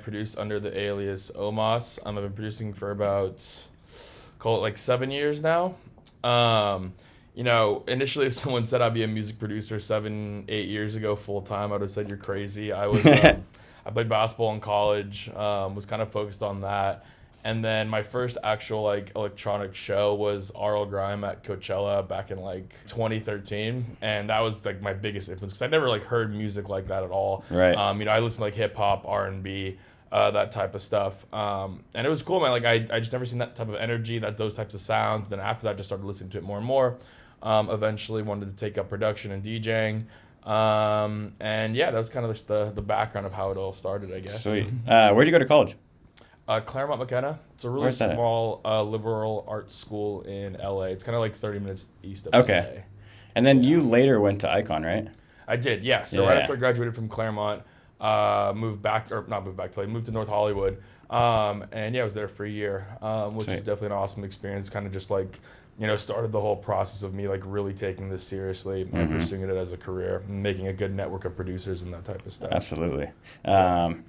produce under the alias Omas. I've been producing for about, call it like 7 years now. Initially if someone said I'd be a music producer 7, 8 years ago full time, I would have said you're crazy. I played basketball in college, was kind of focused on that. And then my first actual like electronic show was R.L. Grime at Coachella back in like 2013, and that was like my biggest influence because I never like heard music like that at all. Right. I listened to like hip hop, R&B, that type of stuff, and it was cool, man. Like I just never seen that type of energy, those types of sounds. Then after that, just started listening to it more and more. Eventually wanted to take up production and DJing. And yeah, that was kind of just the background of how it all started, I guess. Sweet. Where'd you go to college? Claremont McKenna. It's a really small liberal arts school in LA. It's kind of like 30 minutes east of LA. And then you later went to Icon, right? I did, yeah. So right after I graduated from Claremont, moved to North Hollywood. And yeah, I was there for a year, which was definitely an awesome experience. Kind of just like, started the whole process of me like really taking this seriously and pursuing it as a career, and making a good network of producers and that type of stuff. Absolutely.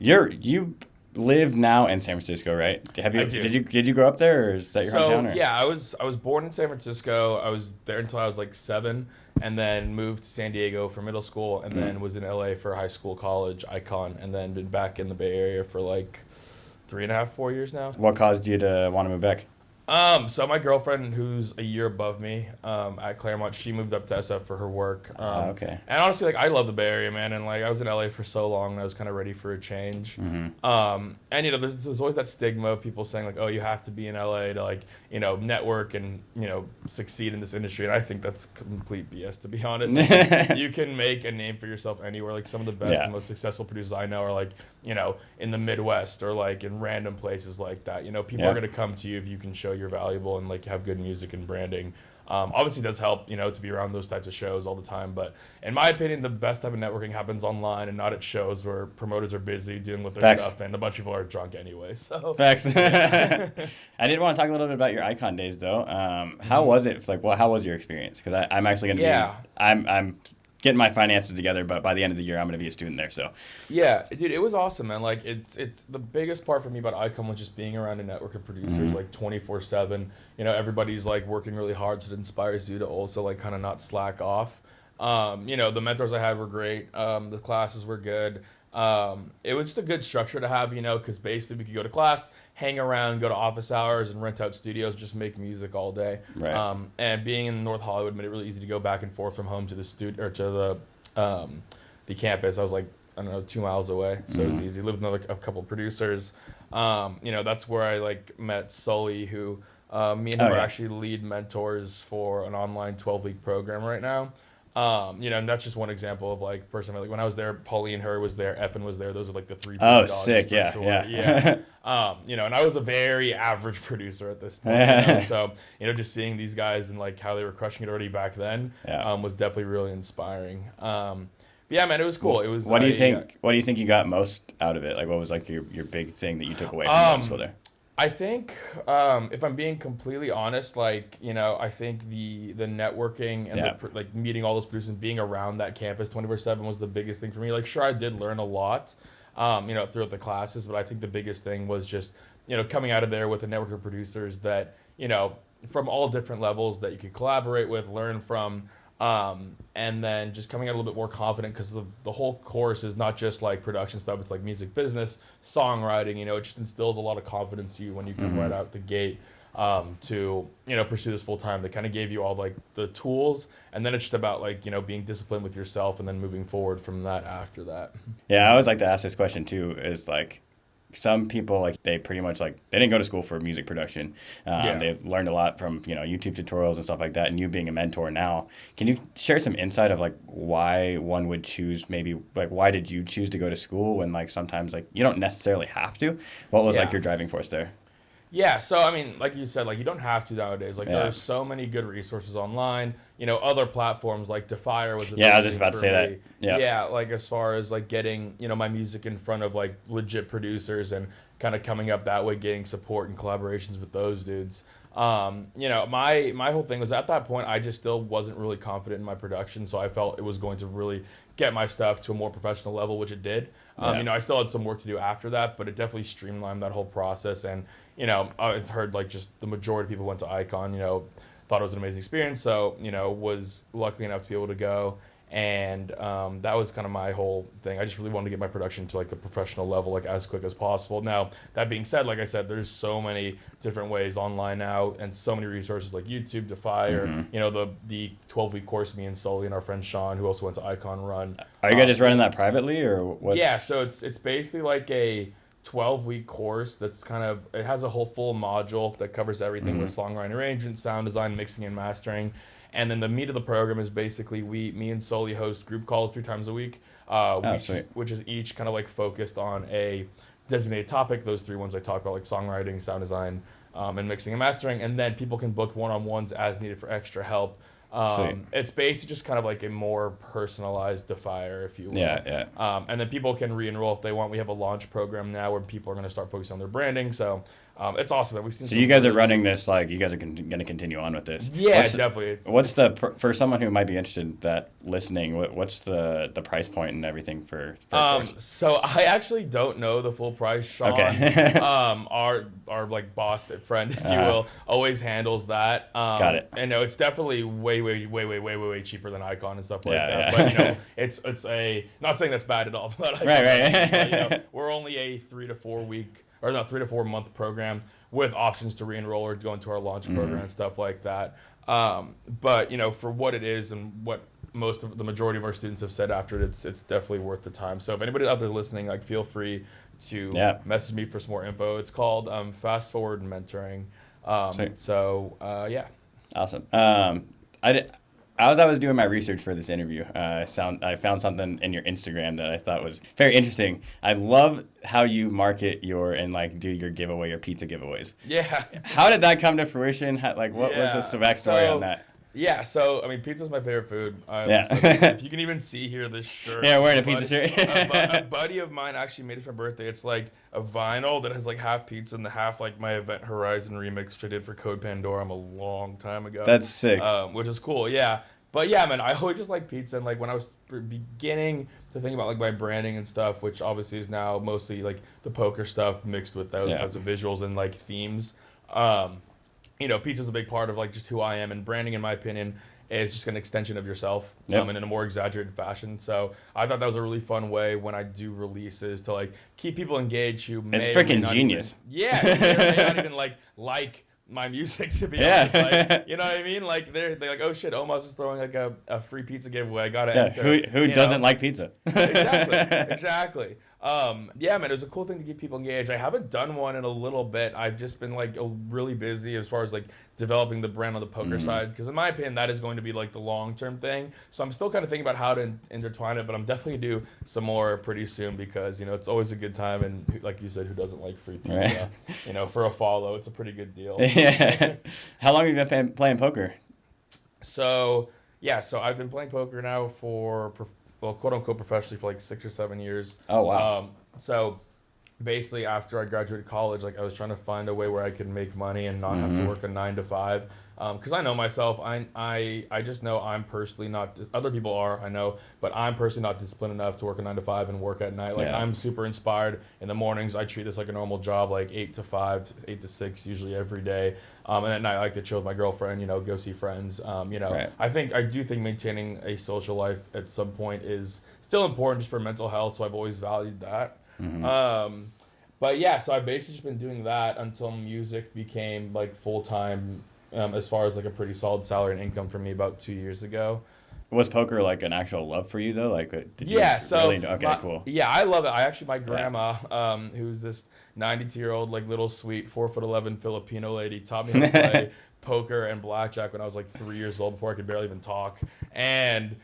You live now in San Francisco, right? I do. Did you grow up there, or is that your hometown? Or? Yeah, I was born in San Francisco. I was there until I was like 7, and then moved to San Diego for middle school, and then was in LA for high school, college, Icon, and then been back in the Bay Area for like 3.5, 4 years now. What caused you to want to move back? So my girlfriend, who's a year above me, at Claremont, she moved up to SF for her work. Okay. And honestly, like, I love the Bay Area, man. And like, I was in LA for so long, and I was kind of ready for a change. And there's always that stigma of people saying like, oh, you have to be in LA to like, network and succeed in this industry. And I think that's complete BS, to be honest. Like, you can make a name for yourself anywhere. Like, some of the best and most successful producers I know are like, in the Midwest or like in random places like that. People are gonna come to you if you can show you're valuable and like have good music and branding. Obviously it does help, to be around those types of shows all the time, but in my opinion, the best type of networking happens online and not at shows where promoters are busy dealing with their stuff and a bunch of people are drunk anyway. So Facts. I did want to talk a little bit about your Icon days though. How was it? Like, how was your experience? Because I'm actually going to be, I'm getting my finances together, but by the end of the year, I'm going to be a student there. So yeah, dude, it was awesome, man. Like, it's the biggest part for me about Icon was just being around a network of producers like 24/7. Everybody's like working really hard, so it inspires you to also like kind of not slack off. The mentors I had were great. The classes were good. It was just a good structure to have, because basically we could go to class, hang around, go to office hours, and rent out studios, just make music all day. Right. And being in North Hollywood made it really easy to go back and forth from home to the studio or to the campus. I was like, I don't know, 2 miles away, so it was easy. Lived with a couple of producers. That's where I like met Sully, who me and him are actually lead mentors for an online 12-week program right now. And that's just one example of like person. Like when I was there, Pauline Her was there, Effin was there. Those are like the three. Oh, sick! Yeah. And I was a very average producer at this point. So just seeing these guys and like how they were crushing it already back then, was definitely really inspiring. Yeah, man, it was cool. It was. What do you think? What do you think you got most out of it? Like, what was like your big thing that you took away from school there? I think, if I'm being completely honest, like, I think the networking and like meeting all those producers and being around that campus 24/7 was the biggest thing for me. Like, sure, I did learn a lot, throughout the classes, but I think the biggest thing was just, coming out of there with a network of producers that, from all different levels that you could collaborate with, learn from. And then just coming out a little bit more confident because the whole course is not just like production stuff. It's like music business, songwriting, it just instills a lot of confidence in you when you come right out the gate, to, pursue this full time. They kind of gave you all like the tools, and then it's just about like, being disciplined with yourself and then moving forward from that after that. Yeah. I always like to ask this question too, is like, some people, like, they pretty much, like, they didn't go to school for music production. They've learned a lot from, YouTube tutorials and stuff like that, and you being a mentor now. Can you share some insight of, like, why one would choose, maybe, like, why did you choose to go to school when, like, sometimes, like, you don't necessarily have to? What was, like, your driving force there? Yeah, so I mean, like you said, like you don't have to nowadays. Like there are so many good resources online. Other platforms like Defier was. I was just about to say that. Yeah, like as far as like getting my music in front of like legit producers and kind of coming up that way, getting support and collaborations with those dudes. You know, my whole thing was at that point I just still wasn't really confident in my production, so I felt it was going to really get my stuff to a more professional level, which it did. You know, I still had some work to do after that, but it definitely streamlined that whole process. And you know, I heard like just the majority of people went to Icon, you know, thought it was an amazing experience, so you know, was lucky enough to be able to go. And that was kind of my whole thing. I just really wanted to get my production to like a professional level, like as quick as possible. Now, that being said, like I said, there's so many different ways online now, and so many resources like YouTube, Defy, or you know, the 12-week course me and Sully and our friend Sean, who also went to Icon, run. Are you guys just running that privately, or what? Yeah, so it's basically like a 12-week course that's kind of, it has a whole full module that covers everything with songwriting, arrangement, sound design, mixing and mastering. And then the meat of the program is basically me and Sully host group calls 3 times a week, which is each kind of like focused on a designated topic. Those 3 ones I talked about, like songwriting, sound design, and mixing and mastering. And then people can book one-on-ones as needed for extra help. It's basically just kind of like a more personalized Defier, if you will. Yeah. And then people can re-enroll if they want. We have a launch program now where people are going to start focusing on their branding. So it's awesome that we've seen. So you guys are running this, like you guys are going to continue on with this. Yeah, definitely. What's for someone who might be interested that listening? What's the price point and everything for so I actually don't know the full price. Sean, our like boss friend, if you will, always handles that. Got it. And no, it's definitely way cheaper than Icon and stuff like that. But you know, it's a, not saying that's bad at all. But right. But, you know, we're only a 3 to 4 week, or not 3 to 4 month program with options to re-enroll or go into our launch program and stuff like that. But you know, for what it is and what the majority of our students have said after it, it's definitely worth the time. So if anybody out there listening, like, feel free to message me for some more info. It's called Fast Forward Mentoring. Yeah. Awesome. As I was doing my research for this interview, I found something in your Instagram that I thought was very interesting. I love how you market do your giveaway, your pizza giveaways. Yeah. How did that come to fruition? What was the backstory on that? Yeah, so I mean, pizza's my favorite food. If you can even see here, this shirt. Yeah, wearing a pizza shirt. A buddy of mine actually made it for birthday. It's like a vinyl that has like half pizza and the half like my Event Horizon remix, which I did for Code Pandorum a long time ago. That's sick. Which is cool. Yeah, but yeah, man, I always just like pizza. And like when I was beginning to think about like my branding and stuff, which obviously is now mostly like the poker stuff mixed with those types of visuals and like themes. You know, pizza's a big part of like just who I am, and branding, in my opinion, is just an extension of yourself, and in a more exaggerated fashion. So I thought that was a really fun way when I do releases to like keep people engaged who may. It's freaking genius. May not even like my music, to be honest. Like, you know what I mean? Like they're like, oh shit, Omas is throwing like a free pizza giveaway. I gotta enter. Who doesn't like pizza? Exactly. Yeah, man, it was a cool thing to keep people engaged. I haven't done one in a little bit. I've just been like really busy as far as like developing the brand on the poker side, because in my opinion, that is going to be like the long-term thing. So I'm still kind of thinking about how to intertwine it, but I'm definitely gonna do some more pretty soon, because, you know, it's always a good time. And like you said, who doesn't like free pizza? Right. You know, for a follow, it's a pretty good deal. Yeah. How long have you been playing poker? So I've been playing poker now for quote unquote professionally for like 6 or 7 years. Oh wow. So basically after I graduated college, like I was trying to find a way where I could make money and not have to work a 9 to 5. Because I know myself, I just know I'm personally not, other people are, I know, but I'm personally not disciplined enough to work a 9 to 5 and work at night. Like I'm super inspired in the mornings. I treat this like a normal job, like 8 to 5, 8 to 6, usually every day. And at night I like to chill with my girlfriend, you know, go see friends. You know, I do think maintaining a social life at some point is still important just for mental health. So I've always valued that. But yeah, so I've basically just been doing that until music became like full-time, as far as like a pretty solid salary and income for me about 2 years ago. Was poker like an actual love for you though? Like, cool. Yeah, I love it. My grandma, who's this 92-year-old like little sweet 4'11" Filipino lady, taught me how to play poker and blackjack when I was like 3 years old, before I could barely even talk. And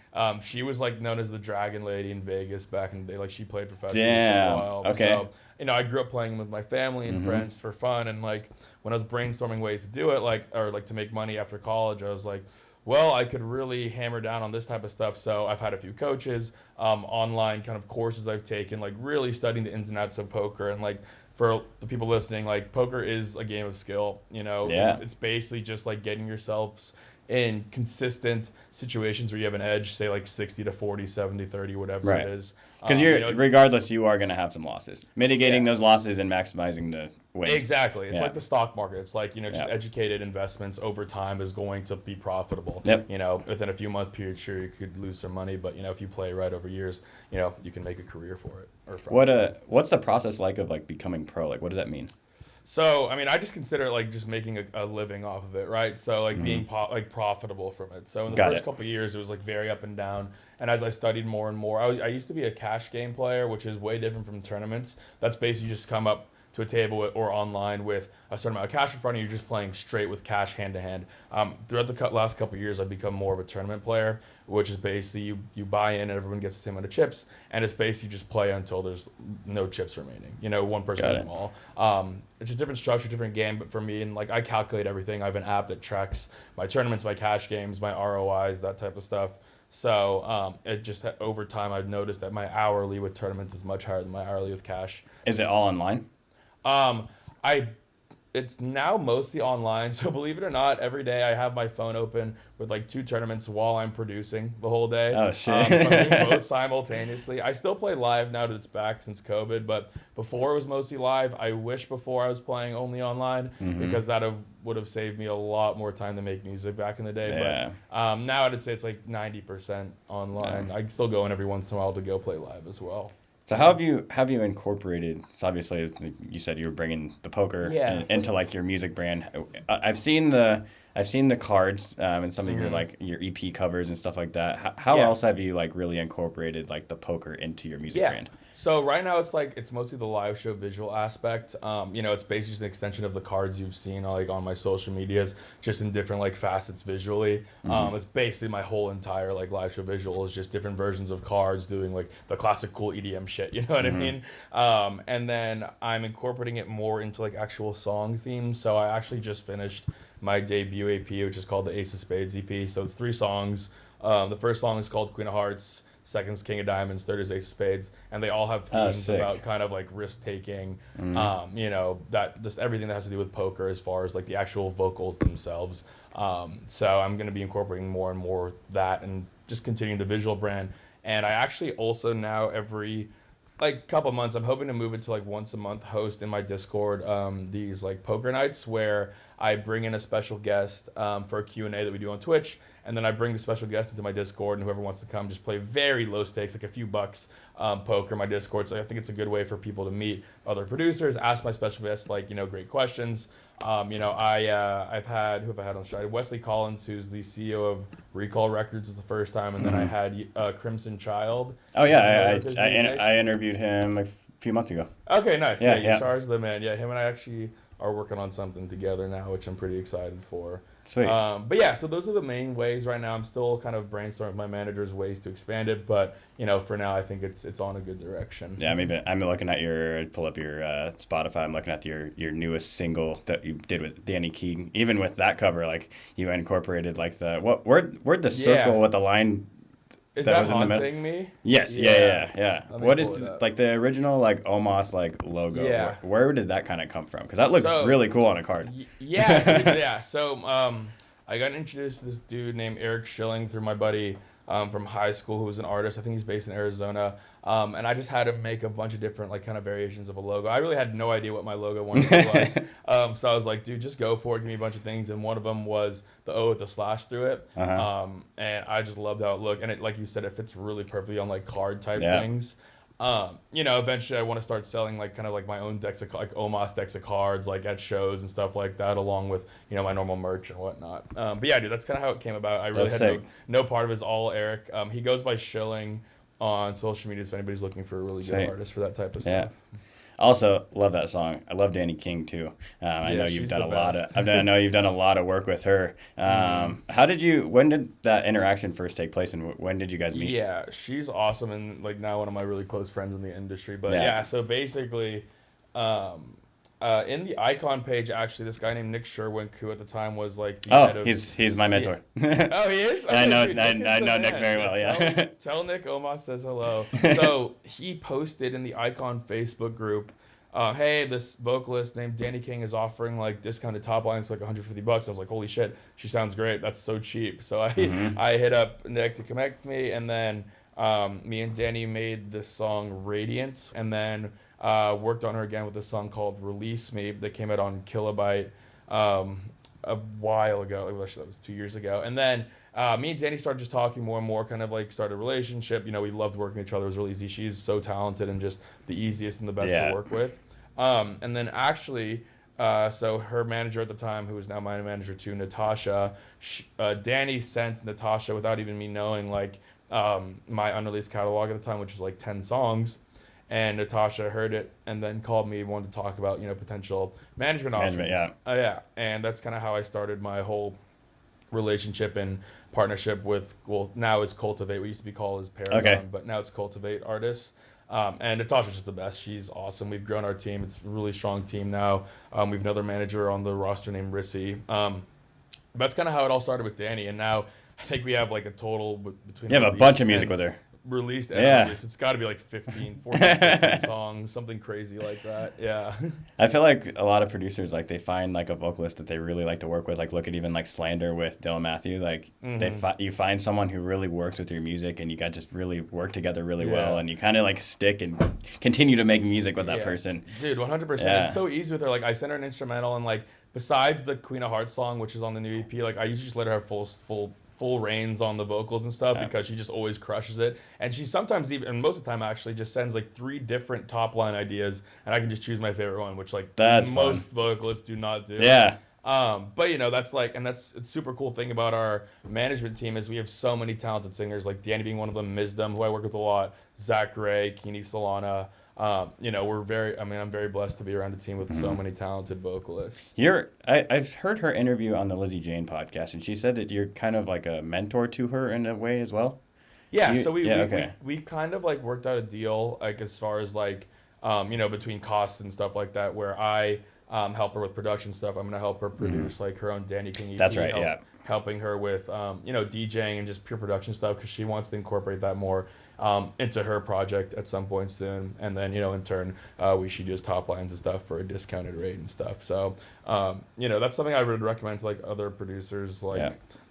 she was like known as the Dragon Lady in Vegas back in the day. Like she played professionally for a while. Okay. So, you know, I grew up playing with my family and friends for fun. And like when I was brainstorming ways to do it, to make money after college, I was like, well, I could really hammer down on this type of stuff. So I've had a few coaches, online kind of courses I've taken, like really studying the ins and outs of poker and like for the people listening, like poker is a game of skill. You know, it's basically just like getting yourselves in consistent situations where you have an edge, say like 60-40, 70-30, whatever it is. Because regardless, you are going to have some losses. Mitigating those losses and maximizing the wins. Exactly. It's like the stock market. It's like, just educated investments over time is going to be profitable. Yep. Within a few month period, sure, you could lose some money, but, if you play right over years, you can make a career for it. Or from what's the process like of like becoming pro? Like, what does that mean? So, I mean, I just consider it like just making a living off of it, right? So, like being profitable from it. So, in the first couple of years, it was like very up and down. And as I studied more and more, I used to be a cash game player, which is way different from tournaments. That's basically just come up to a table or online with a certain amount of cash in front of you, just playing straight with cash hand to hand. Throughout the last couple of years, I've become more of a tournament player, which is basically you buy in and everyone gets the same amount of chips, and it's basically just play until there's no chips remaining. One person has them all. It's a different structure, different game, but for me, and like I calculate everything. I have an app that tracks my tournaments, my cash games, my ROIs, that type of stuff. So it just over time, I've noticed that my hourly with tournaments is much higher than my hourly with cash. Is it all online? It's now mostly online. So believe it or not, every day I have my phone open with like 2 tournaments while I'm producing the whole day. Oh shit! So I'm doing both simultaneously. I still play live now that it's back since COVID, but before it was mostly live. I wish before I was playing only online because that would have saved me a lot more time to make music back in the day. Yeah. But now I'd say it's like 90% online. Yeah. I can still go in every once in a while to go play live as well. So how have you incorporated? So obviously, you said you were bringing the poker into like your music brand. I've seen the cards and some of your EP covers and stuff like that. How else have you like really incorporated like the poker into your music brand? So right now it's mostly the live show visual aspect. It's basically just an extension of the cards you've seen like on my social medias, just in different like facets visually. It's basically my whole entire like live show visual is just different versions of cards doing like the classic cool EDM shit. You know what I mean? And then I'm incorporating it more into like actual song themes. So I actually just finished my debut AP, which is called the Ace of Spades EP. So it's 3 songs. The first song is called Queen of Hearts. Second is King of Diamonds, third is Ace of Spades, and they all have themes about kind of like risk taking, that just everything that has to do with poker as far as like the actual vocals themselves. So I'm going to be incorporating more and more that and just continuing the visual brand. And I actually also now every like couple months, I'm hoping to move it to like once a month host in my Discord these like poker nights where I bring in a special guest for a Q&A that we do on Twitch, and then I bring the special guest into my Discord, and whoever wants to come just play very low stakes, like a few bucks poker in my Discord. So I think it's a good way for people to meet other producers, ask my special guests like great questions. I've had who have I had on the show? Wesley Collins, who's the CEO of Recall Records, is the first time, and then I had Crimson Child. Oh yeah, I interviewed him a few months ago. Okay, nice. Yeah, Yashar's the man. Yeah, him and I actually are working on something together now, which I'm pretty excited for. Sweet. But yeah, so those are the main ways right now. I'm still kind of brainstorming with my managers ways to expand it, but for now I think it's on a good direction. Yeah, maybe I'm looking at pull up your Spotify. I'm looking at your newest single that you did with Danny King. Even with that cover, like you incorporated like where'd the circle with the line. Is that Haunting Me? Yes, yeah. What is like the original like Omas like logo? Yeah. Where did that kind of come from? Because that looks really cool on a card. Yeah. So I got introduced to this dude named Eric Schilling through my buddy from high school who was an artist. I think he's based in Arizona. And I just had him make a bunch of different like kind of variations of a logo. I really had no idea what my logo wanted to look like. So I was like, dude, just go for it. Give me a bunch of things. And one of them was the O with the slash through it. And I just loved how it looked. And it, like you said, it fits really perfectly on like card type things. Eventually I want to start selling like kind of like my own decks of like Omas decks of cards like at shows and stuff like that, along with my normal merch and whatnot. But yeah, dude, that's kind of how it came about. I really had no part of it. It's all Eric. He goes by Schilling on social media if anybody's looking for a really good artist for that type of stuff. Also, love that song. I love Danny King too. I know you've done a lot of. I know you've done a lot of work with her. When did that interaction first take place, and when did you guys meet? Yeah, she's awesome, and like now one of my really close friends in the industry. But so basically, in the icon page, actually, this guy named Nick Sherwink, who at the time was like the head of... he's my mentor. Oh, he is? Okay, I know Nick very well, yeah. Tell Nick Omas says hello. So he posted in the icon Facebook group hey, this vocalist named Danny King is offering like discounted top lines for like $150. I was like, holy shit, she sounds great. That's so cheap. So I hit up Nick to connect me, and then me and Danny made this song Radiant, and then worked on her again with a song called Release Me that came out on Kilobyte a while ago. Actually, that was 2 years ago. And then me and Danny started just talking more and more, kind of like started a relationship. You know, we loved working with each other. It was really easy. She's so talented and just the easiest and the best to work with. And then actually, so her manager at the time, who is now my manager too, Natasha, Danny sent Natasha, without even me knowing, like my unreleased catalog at the time, which was like 10 songs. And Natasha heard it and then called me, wanted to talk about, you know, potential management options. Yeah. And that's kind of how I started my whole relationship and partnership with, well, now it's Cultivate. We used to be called as Paragon, but now it's Cultivate Artists. And Natasha's just the best. She's awesome. We've grown our team. It's a really strong team now. We have another manager on the roster named Rissy. That's kind of how it all started with Danny. And now I think we have like a total between. You have a bunch of music with her. Released and unreleased. It's got to be like 15 songs, something crazy like that. Yeah. I feel like a lot of producers, like, they find like a vocalist that they really like to work with. Like, look at even like Slander with Dylan Matthews. Like, you find someone who really works with your music, and you got just really work together really well, and you kind of like stick and continue to make music with that person. Dude, 100%. It's so easy with her. Like, I sent her an instrumental, and like besides the Queen of Hearts song, which is on the new EP, like I usually just let her have full reins on the vocals and stuff because she just always crushes it. And she sometimes even, and most of the time actually, just sends like 3 different top line ideas, and I can just choose my favorite one, which like most vocalists do not do. Yeah. But you know, that's like, and it's super cool thing about our management team is we have so many talented singers, like Danny being one of them, Mizdam, who I work with a lot, Zach Ray, Kini Solana. You know, I'm very blessed to be around a team with so many talented vocalists. I've heard her interview on the Lizzie Jane podcast, and she said that you're kind of like a mentor to her in a way as well. Yeah, so we kind of like worked out a deal, like as far as like, you know, between costs and stuff like that, where I help her with production stuff. I'm gonna help her produce like her own Danny King EP. That's right. Helping her with you know, DJing and just pure production stuff, because she wants to incorporate that more into her project at some point soon. And then, you know, in turn, we should use top lines and stuff for a discounted rate and stuff. So you know, that's something I would recommend to like other producers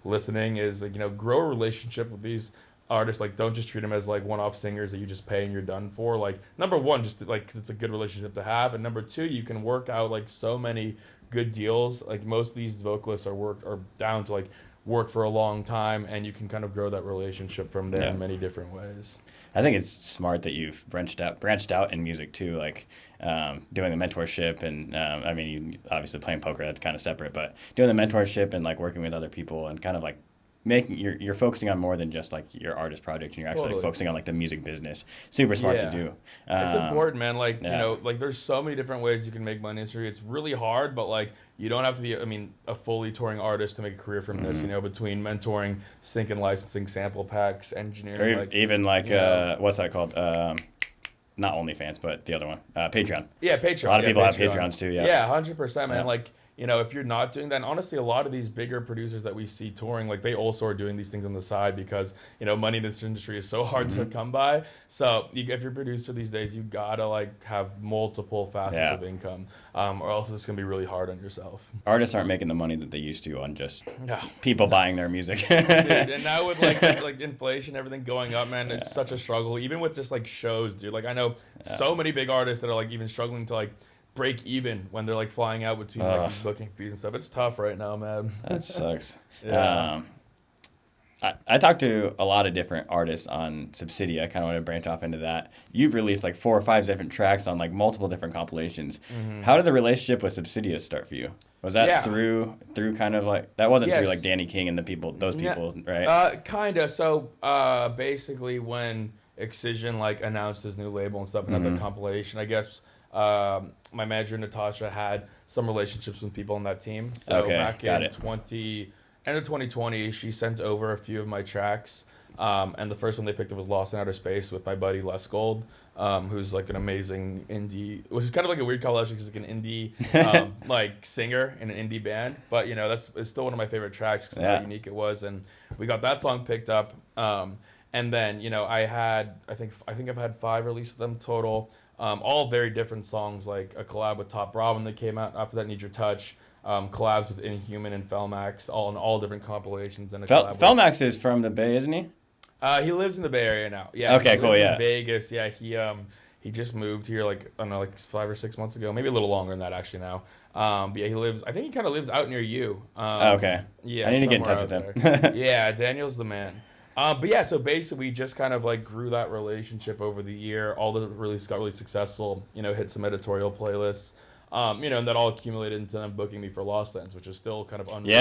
listening is, like, you know, grow a relationship with these artists. Like, don't just treat them as like one-off singers that you just pay and you're done for. Like, number one, just like because it's a good relationship to have, and number two, you can work out like so many good deals. Like, most of these vocalists are down to like work for a long time, and you can kind of grow that relationship from there in many different ways. I think it's smart that you've branched out in music too, like doing the mentorship and I mean, you obviously playing poker, that's kind of separate, but doing the mentorship and like working with other people and kind of like you're focusing on more than just like your artist project, and you're actually like focusing on like the music business. Super smart to do. It's important, man. Like, you know, like there's so many different ways you can make money in this industry. It's really hard, but like you don't have to be, I mean, a fully touring artist to make a career from this, you know, between mentoring, sync and licensing, sample packs, engineering. Or like, even like, what's that called? Not OnlyFans, but the other one, Patreon. Yeah, Patreon. A lot of people have Patreons too. Yeah, 100%, man. Like, you know, if you're not doing that, and honestly, a lot of these bigger producers that we see touring, like, they also are doing these things on the side because, you know, money in this industry is so hard to come by. So if you're a producer these days, you gotta like have multiple facets of income, or else it's gonna be really hard on yourself. Artists aren't making the money that they used to on just people buying their music. Dude, and now with like inflation, everything going up, man, it's such a struggle. Even with just like shows, dude. Like, I know so many big artists that are like even struggling to like break even when they're like flying out between like these booking fees and stuff. It's tough right now, man. That sucks. I talked to a lot of different artists on Subsidia. I kind of want to branch off into that. You've released like 4 or 5 different tracks on like multiple different compilations. How did the relationship with Subsidia start for you? Was that through kind of like, that wasn't through like Danny King and the people, those people, right? Kinda. So basically when Excision like announced his new label and stuff and had the compilation, I guess my manager Natasha had some relationships with people on that team. So back in end of 2020, she sent over a few of my tracks. And the first one they picked up was Lost in Outer Space with my buddy Les Gold, who's like an amazing indie, which is kind of like a weird college because he's like an indie like singer in an indie band. But, you know, it's still one of my favorite tracks because of how unique it was. And we got that song picked up. And then, you know, I think I've had 5 releases of them total. all very different songs, like a collab with Top Robin that came out after that, Need Your Touch, collabs with Inhuman and Felmax, all in all different compilations. And Felmax is from the Bay, isn't he? He lives in the Bay Area now. Yeah. Okay, cool. Yeah. In Vegas. Yeah. He just moved here like, I don't know, like 5 or 6 months ago, maybe a little longer than that actually now. But yeah, I think he kind of lives out near you. Okay. Yeah. I need to get in touch with him. Yeah, Daniel's the man. But yeah, so basically we just kind of like grew that relationship over the year. All the releases got really successful, hit some editorial playlists. And that all accumulated into them booking me for Lost Lands, which is still kind of unreal.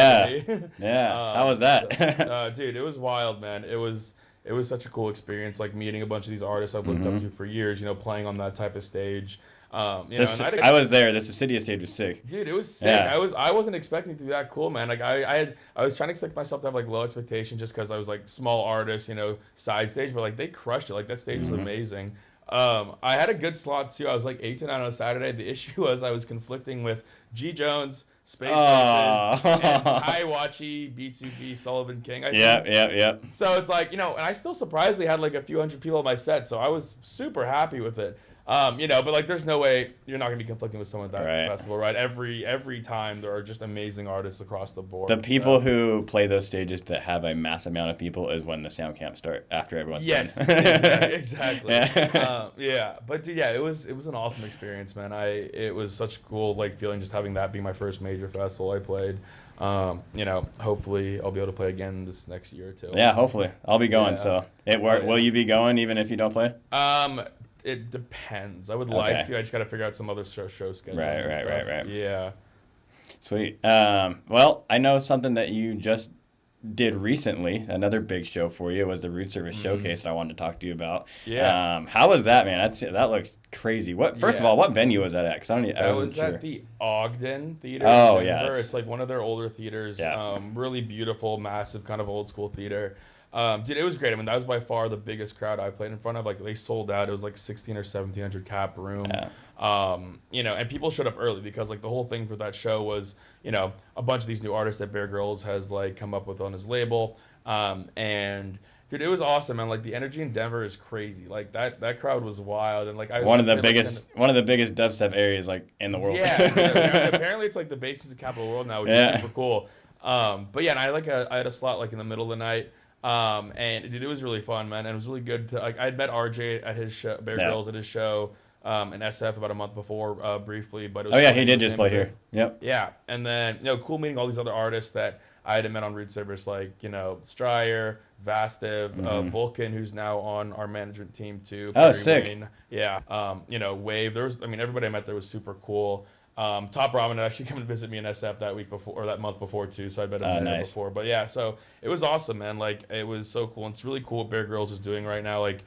Yeah. How was that? Dude, it was wild, man. It was such a cool experience, like meeting a bunch of these artists I've looked up to for years, playing on that type of stage. I was there. The Subsidia stage was sick. Dude, it was sick. Yeah. I wasn't expecting it to be that cool, man. Like I was trying to expect myself to have like low expectations just because I was like small artist, side stage, but like they crushed it. Like that stage was amazing. I had a good slot too. I was like 8 to 9 on a Saturday. The issue was I was conflicting with G Jones, Space Aces, and Kai Wachi, B2B, Sullivan King. Yeah. So it's like, and I still surprisingly had like a few hundred people on my set, so I was super happy with it. But like there's no way you're not gonna be conflicting with someone at that festival, right? Every time there are just amazing artists across the board. The people who play those stages that have a mass amount of people is when the sound camps start after everyone's done. Exactly. But dude, it was an awesome experience, man. It was such a cool like feeling just having that be my first major festival I played. Hopefully I'll be able to play again this next year or two. Yeah, hopefully I'll be going. So will you be going even if you don't play? It depends. I would like to. I just got to figure out some other show schedule. Right. Yeah. Sweet. Well, I know something that you just did recently. Another big show for you was the Root Service Showcase that I wanted to talk to you about. Yeah. How was that, man? That looked crazy. First of all, what venue was that at? Because I wasn't sure. At the Ogden Theater. Oh, in Denver. yeah. It's like one of their older theaters. Yeah. Really beautiful, massive, kind of old school theater. Dude, it was great. I mean, that was by far the biggest crowd I played in front of. Like, they sold out. It was like 16 or 1700 cap room. Yeah. And people showed up early because like the whole thing for that show was, a bunch of these new artists that Bear Grylls has like come up with on his label. And dude, it was awesome, man. Like the energy in Denver is crazy. Like that crowd was wild, and like one of the biggest dubstep areas like in the world. Yeah, apparently it's like the bass music capital of the world now, which is super cool. But yeah, and I had a slot like in the middle of the night. And dude, it was really fun, man. And it was really good to like I had met RJ at his show, Bear Grylls at his show, in SF about a month before, briefly. But it was he did just play here. Yep. Yeah, and then cool meeting all these other artists that I had met on Root Service, like Stryer, Vastiv, Vulcan, who's now on our management team too. Oh, sick. Wayne. Yeah. Wave. Everybody I met there was super cool. Top Ramen had actually come and visit me in SF that week before, or that month before too, so I bet him there before. But yeah, so it was awesome, man. Like it was so cool. And it's really cool what Bear Grylls is doing right now, like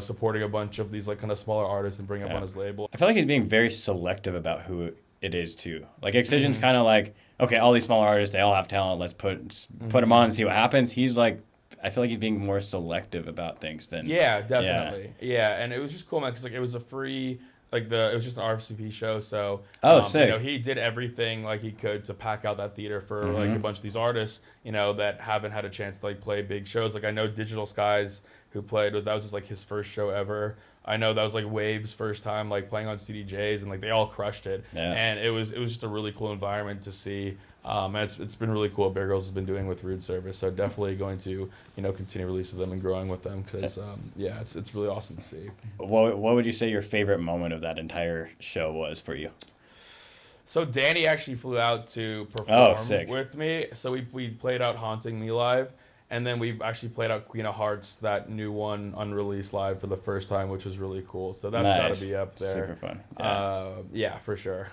supporting a bunch of these like kind of smaller artists and bringing up on his label. I feel like he's being very selective about who it is too. Like Excision's kind of like, okay, all these smaller artists, they all have talent. Let's put them on and see what happens. He's like, I feel like he's being more selective about things than. Yeah, definitely. Yeah, and it was just cool, man, because like it was a free. Like it was just an RFCP show, so sick. He did everything like he could to pack out that theater for like a bunch of these artists, that haven't had a chance to like play big shows. Like I know Digital Skies, who played, that was just like his first show ever. I know that was like Wave's first time like playing on CDJs, and like they all crushed it. Yeah. And it was just a really cool environment to see. And it's been really cool what Bear Grylls has been doing with Root Service. So definitely going to continue releasing them and growing with them because it's really awesome to see. What would you say your favorite moment of that entire show was for you? So Danny actually flew out to perform with me. So we played out Haunting Me live. And then we actually played out Queen of Hearts, that new one, unreleased live for the first time, which was really cool. So that's got to be up there. Super fun. Yeah, for sure.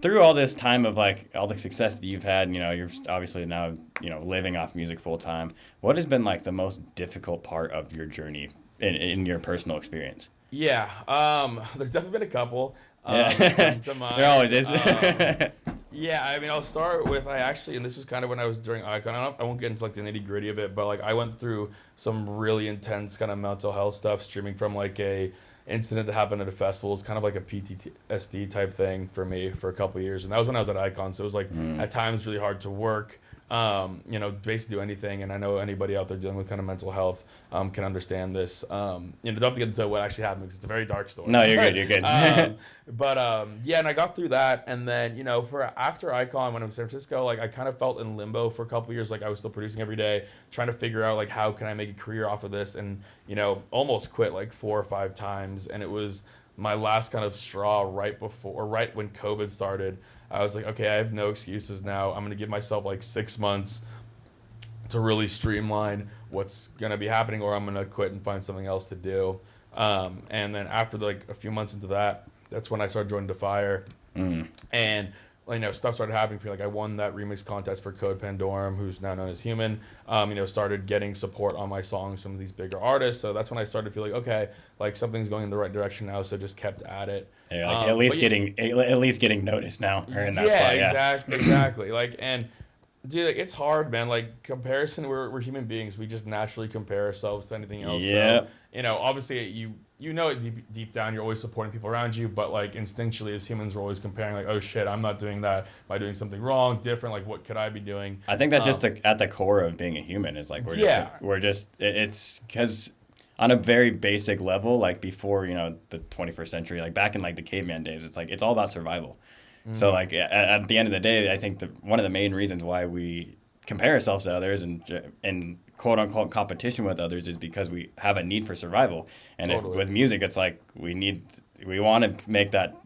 Through all this time of like all the success that you've had, you're obviously now living off music full time. What has been like the most difficult part of your journey in your personal experience? Yeah, there's definitely been a couple. There always is. Yeah, I mean, I'll start with and this was kind of when I was during Icon. I won't get into like the nitty gritty of it, but like I went through some really intense kind of mental health stuff, streaming from like a incident that happened at a festival. It's kind of like a PTSD type thing for me for a couple of years, and that was when I was at Icon. So it was like at times really hard to work. you know, basically do anything. And I know anybody out there dealing with kind of mental health can understand this. You know, don't have to get into what actually happened because it's a very dark story. No, you're good. You're good. Yeah, and I got through that, and then, you know, for after Icon, when I was in San Francisco, like, I kind of felt in limbo for a couple years. Like, I was still producing every day, trying to figure out, like, how can I make a career off of this, and, you know, almost quit like 4 or 5 times, and it was my last kind of straw right when COVID started. I was like, okay, I have no excuses now. I'm gonna give myself like 6 months to really streamline what's gonna be happening, or I'm gonna quit and find something else to do. And then after like a few months into that, that's when I started joining Defire, and, you know, stuff started happening for me. Like, I won that remix contest for Code Pandorum, who's now known as Human. You know, started getting support on my songs from these bigger artists. So that's when I started feeling like, okay, like, something's going in the right direction now. So just kept at it. Yeah, like, at least getting noticed now. In that spot, exactly. Like, and dude, like, it's hard, man. Like, comparison, we're human beings. We just naturally compare ourselves to anything else. Yeah. So, you know, obviously you know it deep down, you're always supporting people around you, but, like, instinctually as humans, we're always comparing, like, oh shit, I'm not doing that. Am I doing something wrong, different? Like, what could I be doing? I think that's just at the core of being a human, is like it's because on a very basic level, like, before, you know, the 21st century, like back in like the caveman days, it's like it's all about survival. So like at the end of the day, I think one of the main reasons why we compare ourselves to others and quote unquote competition with others is because we have a need for survival. And if with music, it's like we want to make that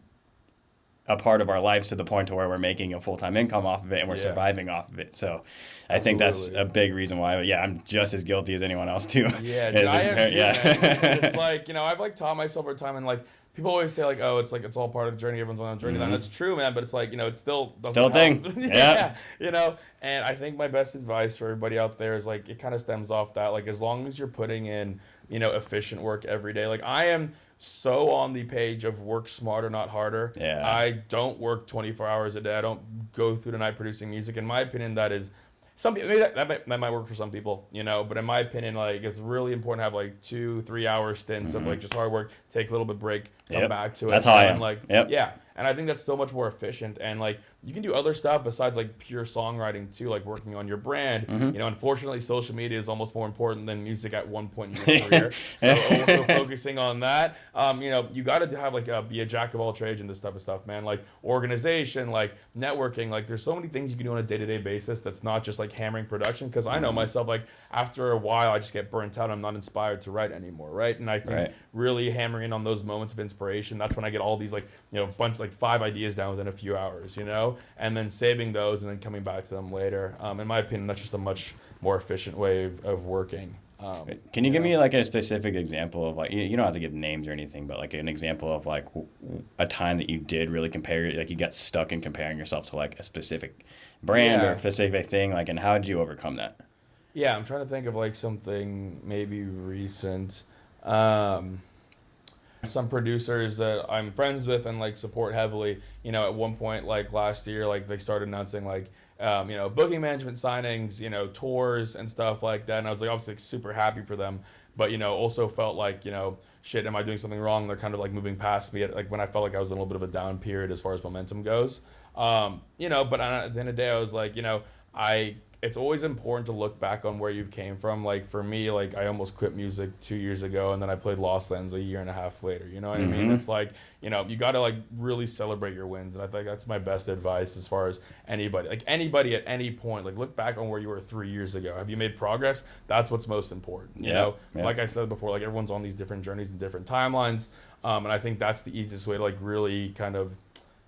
a part of our lives to the point to where we're making a full-time income off of it and we're surviving off of it. So I think that's a big reason why, I'm just as guilty as anyone else too. Yeah, dude, I am too, man. It's like, you know, I've like taught myself over time, and like people always say like, oh, it's like, it's all part of the journey. Everyone's on a journey. And that's true, man. But it's like, you know, it's still a thing. Yeah. You know, and I think my best advice for everybody out there is like, it kind of stems off that, like, as long as you're putting in, you know, efficient work every day. Like, I am so on the page of work smarter, not harder. Yeah. I don't work 24 hours a day. I don't go through the night producing music. In my opinion, that is some people, maybe that might work for some people, you know, but in my opinion, like, it's really important to have like 2-3 hour stints of like just hard work, take a little bit break, come back to it. That's how I am. Like, yeah. And I think that's so much more efficient. And like, you can do other stuff besides like pure songwriting too, like working on your brand. You know, unfortunately, social media is almost more important than music at one point in your career. So also focusing on that, you know, you got to have like be a jack of all trades in this type of stuff, man. Like organization, like networking, like there's so many things you can do on a day-to-day basis that's not just like hammering production. Because I know myself, like after a while, I just get burnt out. I'm not inspired to write anymore, right? And I think really hammering in on those moments of inspiration, that's when I get all these like, you know, bunch like 5 ideas down within a few hours, you know, and then saving those and then coming back to them later. In my opinion, that's just a much more efficient way of working. Can you give me like a specific example of like, you don't have to give names or anything, but like an example of like a time that you did really compare, like you got stuck in comparing yourself to like a specific brand or a specific thing, like, and how did you overcome that? Yeah, I'm trying to think of like something maybe recent. Some producers that I'm friends with and like support heavily, you know, at one point like last year, like they started announcing like, you know, booking management signings, you know, tours and stuff like that. And I was like, obviously like, super happy for them, but, you know, also felt like, you know, shit, am I doing something wrong? They're kind of like moving past me at, like when I felt like I was in a little bit of a down period as far as momentum goes. You know, but at the end of the day, I was like, you know, it's always important to look back on where you came from. Like for me, like I almost quit music 2 years ago, and then I played Lost Lands a year and a half later. You know what I mean? It's like, you know, you got to like really celebrate your wins, and I think that's my best advice as far as anybody at any point. Like look back on where you were 3 years ago. Have you made progress? That's what's most important. You know, like I said before, like everyone's on these different journeys and different timelines, and I think that's the easiest way to like really kind of,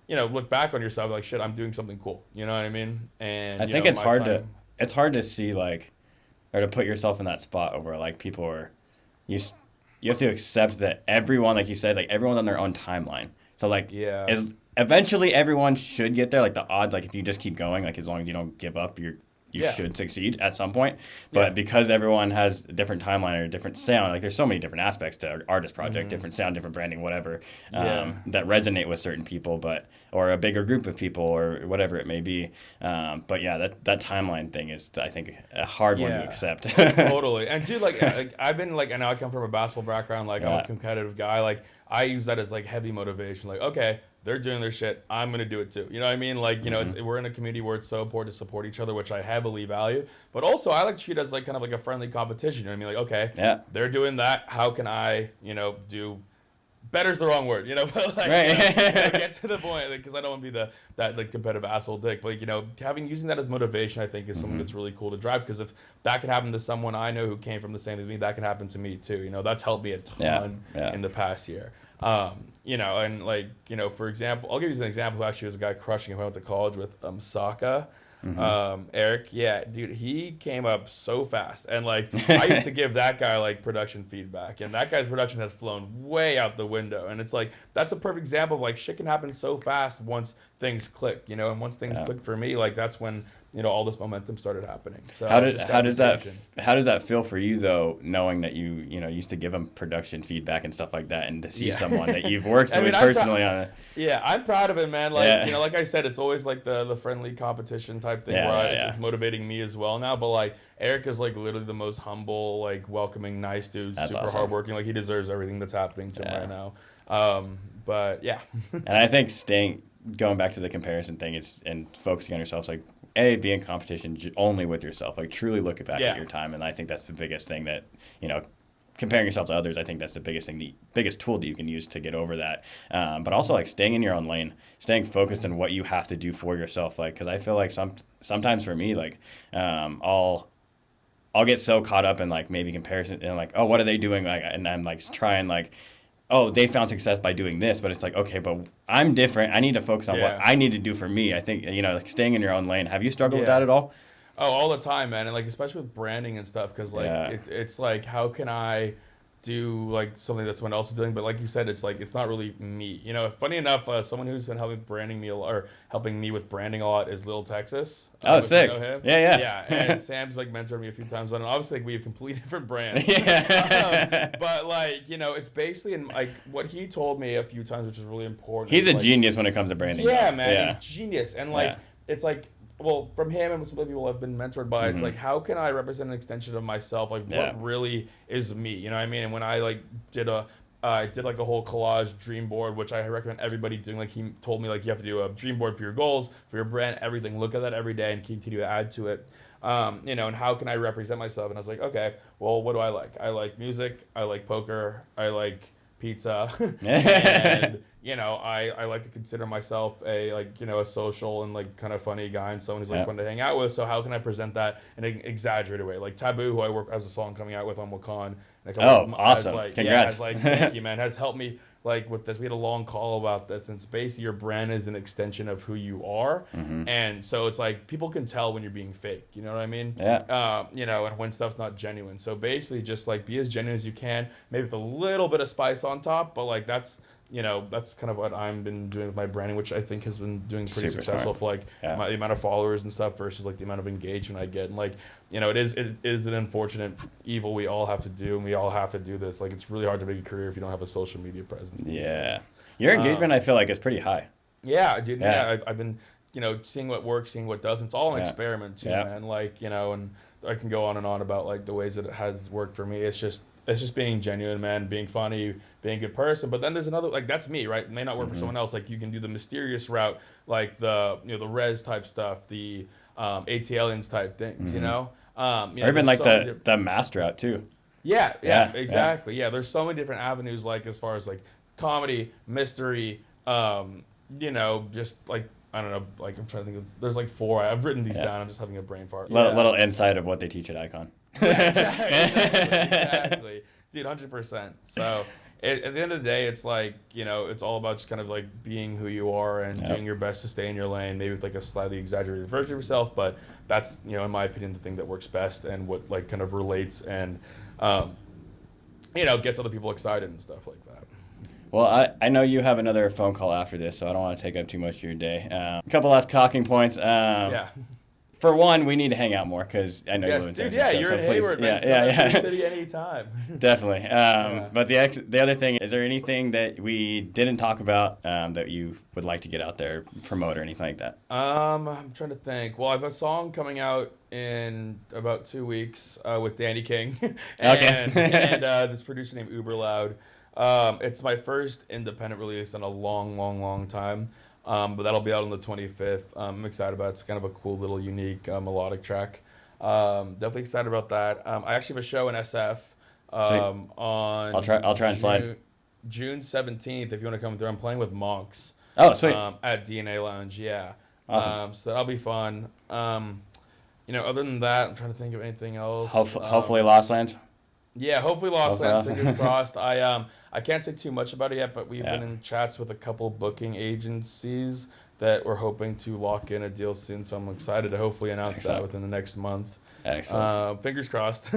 you know, look back on yourself like, shit, I'm doing something cool. You know what I mean? And I think it's hard to see like, or to put yourself in that spot where like people are, you have to accept that everyone, like you said, like everyone's on their own timeline. So like, eventually everyone should get there. Like the odds, like if you just keep going, like as long as you don't give up, you should succeed at some point. But because everyone has a different timeline or a different sound, like there's so many different aspects to artist project, different sound, different branding, whatever, that resonate with certain people, or a bigger group of people or whatever it may be. But yeah, that timeline thing is, I think, a hard one to accept. Totally. And dude, like I've been like, I know I come from a basketball background, like I'm a competitive guy. Like I use that as like heavy motivation. Like, okay, they're doing their shit. I'm going to do it too. You know what I mean? Like, you know, we're in a community where it's so important to support each other, which I heavily value. But also, I like to treat it as like kind of like a friendly competition. You know what I mean? Like, okay, they're doing that. How can I, you know, do better's the wrong word, you know, but like, right. Get to the point, because I don't want to be that like competitive asshole dick. But you know, using that as motivation, I think, is something that's really cool to drive. Because if that can happen to someone I know who came from the same as me, that can happen to me too. You know, that's helped me a ton in the past year. You know, and like, you know, for example, I'll give you an example who actually was a guy crushing who I went to college with, Saka. Eric, yeah, dude, he came up so fast, and like I used to give that guy like production feedback, and that guy's production has flown way out the window, and it's like that's a perfect example of like shit can happen so fast once things click, you know, and once things click for me, like that's when, you know, all this momentum started happening. So how does that feel for you though, knowing that you used to give him production feedback and stuff like that, and to see someone that you've worked with personally on it? Yeah, I'm proud of it, man. Like, you know, like I said, it's always like the friendly competition type thing it's motivating me as well now. But like Eric is like literally the most humble, like welcoming, nice dude, that's super hardworking. Like he deserves everything that's happening to him right now. But yeah. And I think going back to the comparison thing and focusing on yourself, like be in competition only with yourself, like truly look back at your time. And I think that's the biggest thing that, you know, comparing yourself to others, I think that's the biggest thing, the biggest tool that you can use to get over that. But also like staying in your own lane, staying focused on what you have to do for yourself. Like, cause I feel like sometimes for me, like, I'll get so caught up in like maybe comparison and like, oh, what are they doing? Like, and I'm like trying like, oh, they found success by doing this, but it's like, okay, but I'm different. I need to focus on what I need to do for me. I think, you know, like staying in your own lane. Have you struggled with that at all? Oh, all the time, man. And like, especially with branding and stuff, because like it's like, how can I do like something that someone else is doing? But like you said, it's like, it's not really me. You know, funny enough, someone who's been helping me with branding a lot is Lil Texas. Oh, sick. You know him. Yeah. And Sam's like mentored me a few times on it. Obviously, like, we have completely different brands. But like, you know, it's basically in like what he told me a few times, which is really important. He's a genius when it comes to branding. Yeah, man. Yeah. He's genius. And like, it's like, well, from him and some other people I've been mentored by, it's like, how can I represent an extension of myself? Like, what really is me? You know what I mean? And when I like did like a whole collage dream board, which I recommend everybody doing. Like, he told me like you have to do a dream board for your goals, for your brand, everything. Look at that every day and continue to add to it. You know, and how can I represent myself? And I was like, okay, well, what do I like? I like music. I like poker. I like pizza. And you know, I like to consider myself a like, you know, a social and like kind of funny guy and someone who's like fun to hang out with. So how can I present that in an exaggerated way? Like Taboo, who I work as a song coming out with on Wakan. Awesome! Congrats! Thank you, man. Has helped me like with this. We had a long call about this, and it's basically your brand is an extension of who you are, and so it's like people can tell when you're being fake. You know what I mean? Yeah. You know, and when stuff's not genuine. So basically, just like be as genuine as you can, maybe with a little bit of spice on top, but like that's kind of what I've been doing with my branding, which I think has been doing pretty successful for like the amount of followers and stuff versus like the amount of engagement I get. And like, you know, it is an unfortunate evil we all have to do, and we all have to do this. Like, it's really hard to make a career if you don't have a social media presence. Yeah. Your engagement, I feel like, is pretty high. Yeah, dude. Yeah, I've been, you know, seeing what works, seeing what doesn't. It's all an experiment too, man. Like, you know, and I can go on and on about like the ways that it has worked for me. It's just being genuine, man, being funny, being a good person. But then there's another, like, that's me, right? It may not work for someone else. Like, you can do the mysterious route, like the, you know, the res type stuff, the ATLians type things, you know? Or even like the master route too. Yeah, exactly. Yeah, there's so many different avenues, like as far as like comedy, mystery, you know, just like, I don't know, like I'm trying to think there's like 4. I've written these down. I'm just having a brain fart. Little insight of what they teach at Icon. Exactly. Dude, 100%. So at the end of the day, it's like, you know, it's all about just kind of like being who you are and doing your best to stay in your lane, maybe with like a slightly exaggerated version of yourself, but that's, you know, in my opinion, the thing that works best and what like kind of relates and you know, gets other people excited and stuff like that. Well, I know you have another phone call after this, so I don't want to take up too much of your day. A couple last talking points. For one, we need to hang out more because I know you live in Texas. Yeah, you're in Hayward. Yeah. City anytime. Definitely. But the other thing, is there anything that we didn't talk about that you would like to get out there, promote or anything like that? I'm trying to think. Well, I have a song coming out in about 2 weeks with Danny King and this producer named Uber Loud. It's my first independent release in a long time. But that'll be out on the 25th. I'm excited about it. It's kind of a cool little unique melodic track. Definitely excited about that. I actually have a show in SF on I'll try and slide. June 17th. If you want to come through, I'm playing with Monks. Oh, sweet. At DNA Lounge, yeah. Awesome. So that'll be fun. Other than that, I'm trying to think of anything else. Hopefully Lost Lands. Yeah, hopefully Lost Lands, fingers crossed. I can't say too much about it yet, but we've been in chats with a couple booking agencies that we're hoping to lock in a deal soon, so I'm excited to hopefully announce that within the next month. Excellent. Fingers crossed.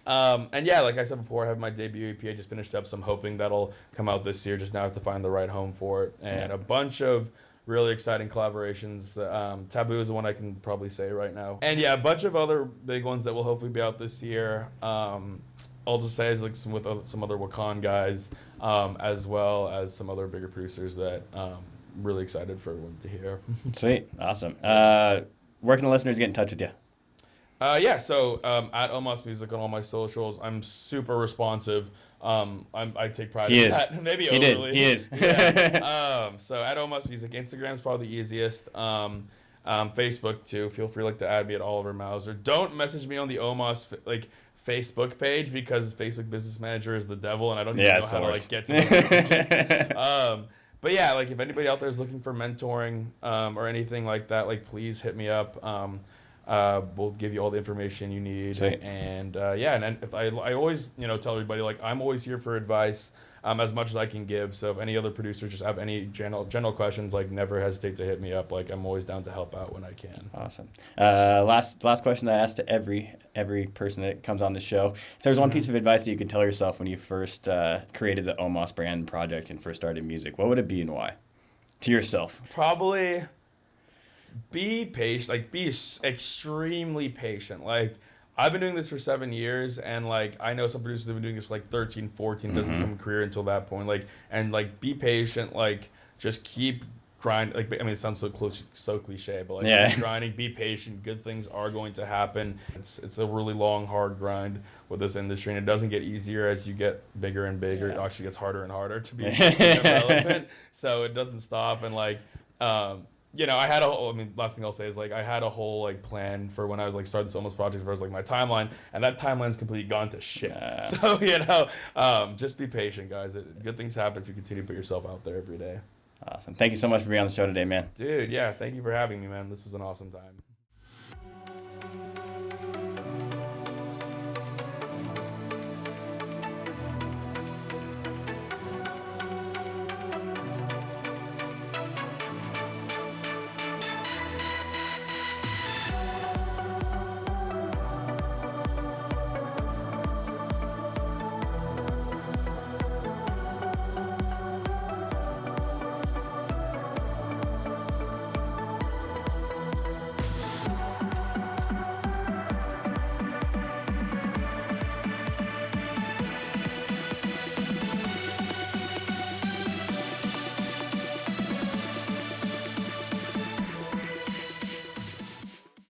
And yeah, like I said before, I have my debut EP. I just finished up, so I'm hoping that'll come out this year. Just now I have to find the right home for it. And a bunch of really exciting collaborations. Taboo is the one I can probably say right now. And yeah, a bunch of other big ones that will hopefully be out this year. I'll just say is like some other Wakan guys, as well as some other bigger producers that really excited for everyone to hear. Sweet, awesome. Where can the listeners get in touch with you? So at Omas Music on all my socials, I'm super responsive. I take pride in that. Maybe overly. He is. So at Omas Music, Instagram's probably the easiest. Facebook too. Feel free to add me at Oliver Mauser. Don't message me on the Omas Facebook page because Facebook Business Manager is the devil, and I don't even know how to get to the messages. But yeah, if anybody out there is looking for mentoring or anything like that, please hit me up. We'll give you all the information you need. Sweet. And and if I always tell everybody I'm always here for advice as much as I can give. So if any other producers just have any general questions, never hesitate to hit me up. I'm always down to help out when I can. Awesome. Last question that I ask to every person that comes on the show. If there's one piece of advice that you could tell yourself when you first created the Omas brand project and first started music, what would it be and why? To yourself. Probably be patient. Be extremely patient. I've been doing this for 7 years, and I know some producers have been doing this for 13, 14. It doesn't become a career until that point. Be patient. Just keep grind. It sounds so cliche, but keep grinding. Be patient. Good things are going to happen. It's a really long, hard grind with this industry, and it doesn't get easier as you get bigger and bigger. It actually gets harder and harder to be relevant. So it doesn't stop. And I had last thing I'll say is I had a whole plan for when I was started this Almost project as my timeline, and that timeline's completely gone to shit. So just be patient, guys. Good things happen if you continue to put yourself out there every day. Awesome. Thank you so much for being on the show today, man. Dude, yeah, thank you for having me, man. This was an awesome time.